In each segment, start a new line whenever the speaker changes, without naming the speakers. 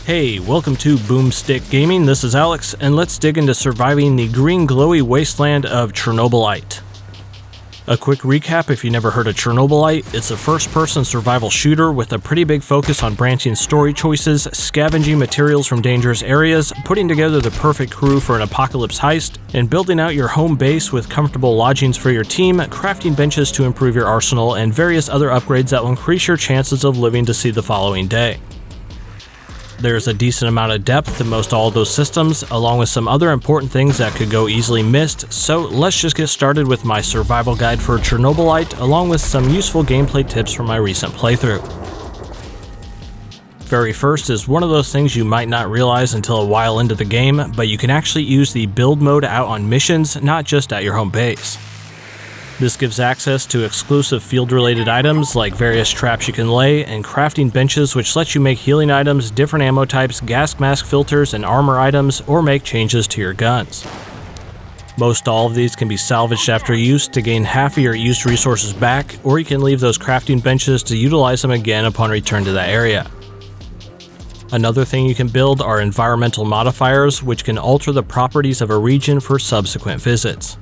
Hey, welcome to Boomstick Gaming, this is Alex, and let's dig into surviving the green glowy wasteland of Chernobylite. A quick recap if you never heard of Chernobylite, it's a first-person survival shooter with a pretty big focus on branching story choices, scavenging materials from dangerous areas, putting together the perfect crew for an apocalypse heist, and building out your home base with comfortable lodgings for your team, crafting benches to improve your arsenal, and various other upgrades that will increase your chances of living to see the following day. There's a decent amount of depth in most all of those systems, along with some other important things that could go easily missed, so let's just get started with my survival guide for Chernobylite, along with some useful gameplay tips from my recent playthrough. Very first is one of those things you might not realize until a while into the game, but you can actually use the build mode out on missions, not just at your home base. This gives access to exclusive field-related items like various traps you can lay, and crafting benches which let you make healing items, different ammo types, gas mask filters, and armor items, or make changes to your guns. Most all of these can be salvaged after use to gain half of your used resources back, or you can leave those crafting benches to utilize them again upon return to that area. Another thing you can build are environmental modifiers, which can alter the properties of a region for subsequent visits.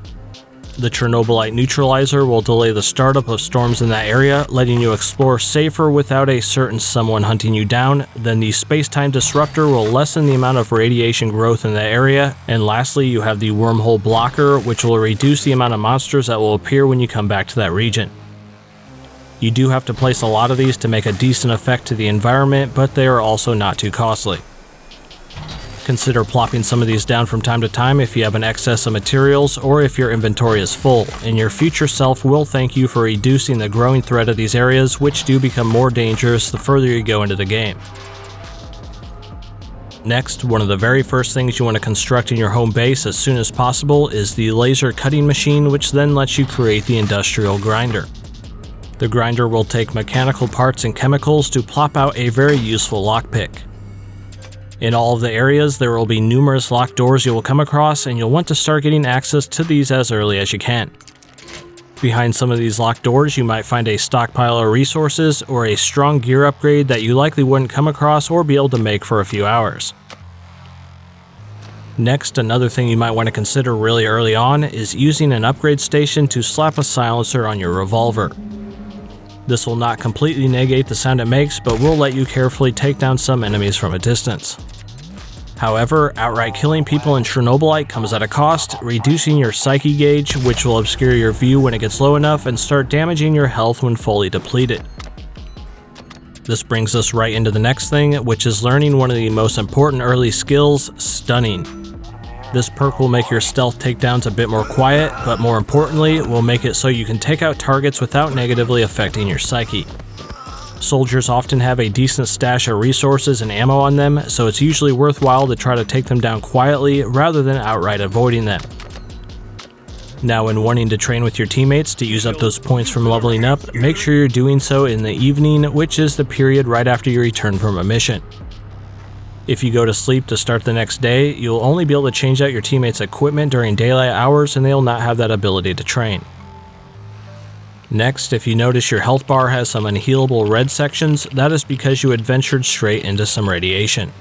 The Chernobylite neutralizer will delay the startup of storms in that area, letting you explore safer without a certain someone hunting you down. Then the space-time disruptor will lessen the amount of radiation growth in that area. And lastly, you have the wormhole blocker, which will reduce the amount of monsters that will appear when you come back to that region. You do have to place a lot of these to make a decent effect to the environment, but they are also not too costly. Consider plopping some of these down from time to time if you have an excess of materials or if your inventory is full, and your future self will thank you for reducing the growing threat of these areas, which do become more dangerous the further you go into the game. Next, one of the very first things you want to construct in your home base as soon as possible is the laser cutting machine, which then lets you create the industrial grinder. The grinder will take mechanical parts and chemicals to plop out a very useful lockpick. In all of the areas, there will be numerous locked doors you will come across, and you'll want to start getting access to these as early as you can. Behind some of these locked doors, you might find a stockpile of resources or a strong gear upgrade that you likely wouldn't come across or be able to make for a few hours. Next, another thing you might want to consider really early on is using an upgrade station to slap a silencer on your revolver. This will not completely negate the sound it makes, but will let you carefully take down some enemies from a distance. However, outright killing people in Chernobylite comes at a cost, reducing your psyche gauge, which will obscure your view when it gets low enough and start damaging your health when fully depleted. This brings us right into the next thing, which is learning one of the most important early skills, stunning. This perk will make your stealth takedowns a bit more quiet, but more importantly, will make it so you can take out targets without negatively affecting your psyche. Soldiers often have a decent stash of resources and ammo on them, so it's usually worthwhile to try to take them down quietly rather than outright avoiding them. Now, when wanting to train with your teammates to use up those points from leveling up, make sure you're doing so in the evening, which is the period right after you return from a mission. If you go to sleep to start the next day, you'll only be able to change out your teammates' equipment during daylight hours, and they'll not have that ability to train. Next, if you notice your health bar has some unhealable red sections, that is because you had ventured straight into some radiation.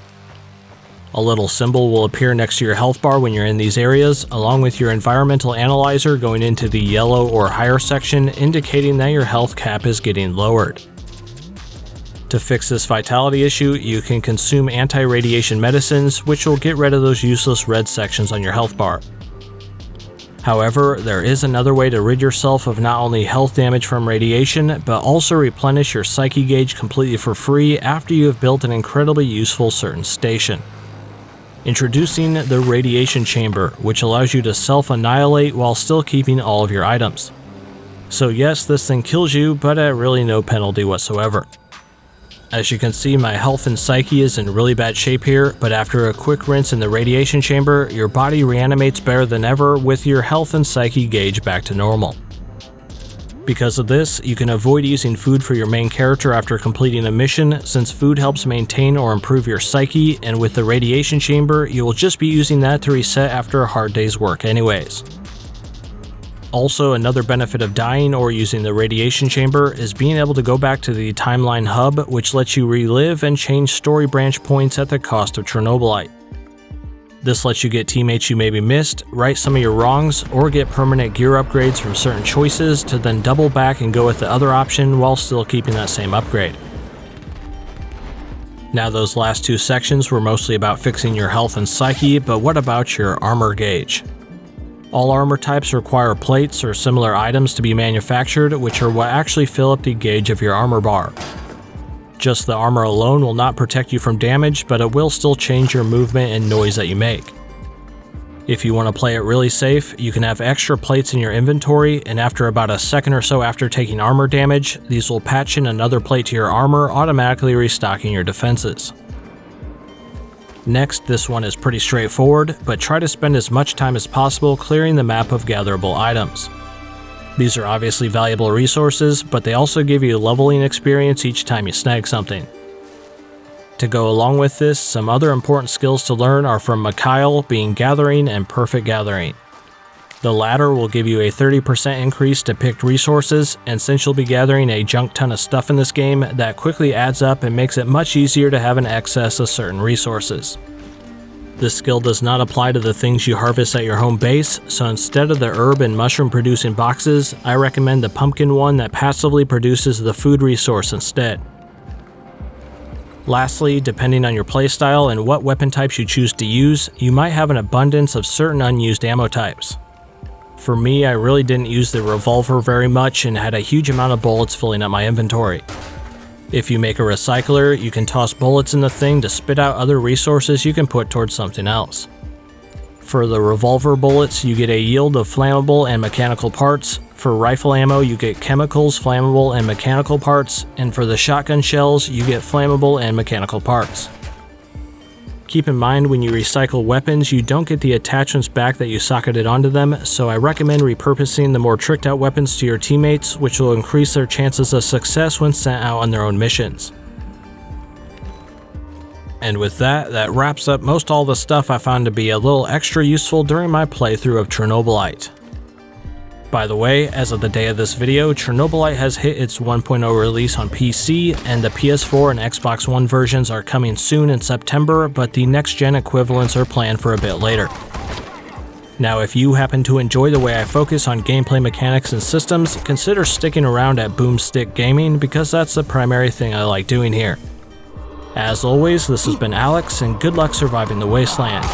A little symbol will appear next to your health bar when you're in these areas, along with your environmental analyzer going into the yellow or higher section, indicating that your health cap is getting lowered. To fix this vitality issue, you can consume anti-radiation medicines, which will get rid of those useless red sections on your health bar. However, there is another way to rid yourself of not only health damage from radiation, but also replenish your psyche gauge completely for free after you have built an incredibly useful certain station. Introducing the radiation chamber, which allows you to self-annihilate while still keeping all of your items. So yes, this thing kills you, but at really no penalty whatsoever. As you can see, my health and psyche is in really bad shape here, but after a quick rinse in the radiation chamber, your body reanimates better than ever with your health and psyche gauge back to normal. Because of this, you can avoid using food for your main character after completing a mission, since food helps maintain or improve your psyche, and with the radiation chamber, you will just be using that to reset after a hard day's work anyways. Also, another benefit of dying or using the radiation chamber is being able to go back to the timeline hub, which lets you relive and change story branch points at the cost of Chernobylite. This lets you get teammates you maybe missed, right some of your wrongs, or get permanent gear upgrades from certain choices to then double back and go with the other option while still keeping that same upgrade. Now, those last two sections were mostly about fixing your health and psyche, but what about your armor gauge? All armor types require plates or similar items to be manufactured, which are what actually fill up the gauge of your armor bar. Just the armor alone will not protect you from damage, but it will still change your movement and noise that you make. If you want to play it really safe, you can have extra plates in your inventory, and after about a second or so after taking armor damage, these will patch in another plate to your armor, automatically restocking your defenses. Next, this one is pretty straightforward, but try to spend as much time as possible clearing the map of gatherable items. These are obviously valuable resources, but they also give you leveling experience each time you snag something. To go along with this, some other important skills to learn are from Mikhail, being Gathering and Perfect Gathering. The latter will give you a 30% increase to picked resources, and since you'll be gathering a junk ton of stuff in this game, that quickly adds up and makes it much easier to have an excess of certain resources. This skill does not apply to the things you harvest at your home base, so instead of the herb and mushroom producing boxes, I recommend the pumpkin one that passively produces the food resource instead. Lastly, depending on your playstyle and what weapon types you choose to use, you might have an abundance of certain unused ammo types. For me, I really didn't use the revolver very much and had a huge amount of bullets filling up my inventory. If you make a recycler, you can toss bullets in the thing to spit out other resources you can put towards something else. For the revolver bullets, you get a yield of flammable and mechanical parts. For rifle ammo, you get chemicals, flammable, and mechanical parts. And for the shotgun shells, you get flammable and mechanical parts. Keep in mind, when you recycle weapons, you don't get the attachments back that you socketed onto them, so I recommend repurposing the more tricked out weapons to your teammates, which will increase their chances of success when sent out on their own missions. And with that wraps up most all the stuff I found to be a little extra useful during my playthrough of Chernobylite. By the way, as of the day of this video, Chernobylite has hit its 1.0 release on PC, and the PS4 and Xbox One versions are coming soon in September, but the next-gen equivalents are planned for a bit later. Now, if you happen to enjoy the way I focus on gameplay mechanics and systems, consider sticking around at Boomstick Gaming, because that's the primary thing I like doing here. As always, this has been Alex, and good luck surviving the wasteland.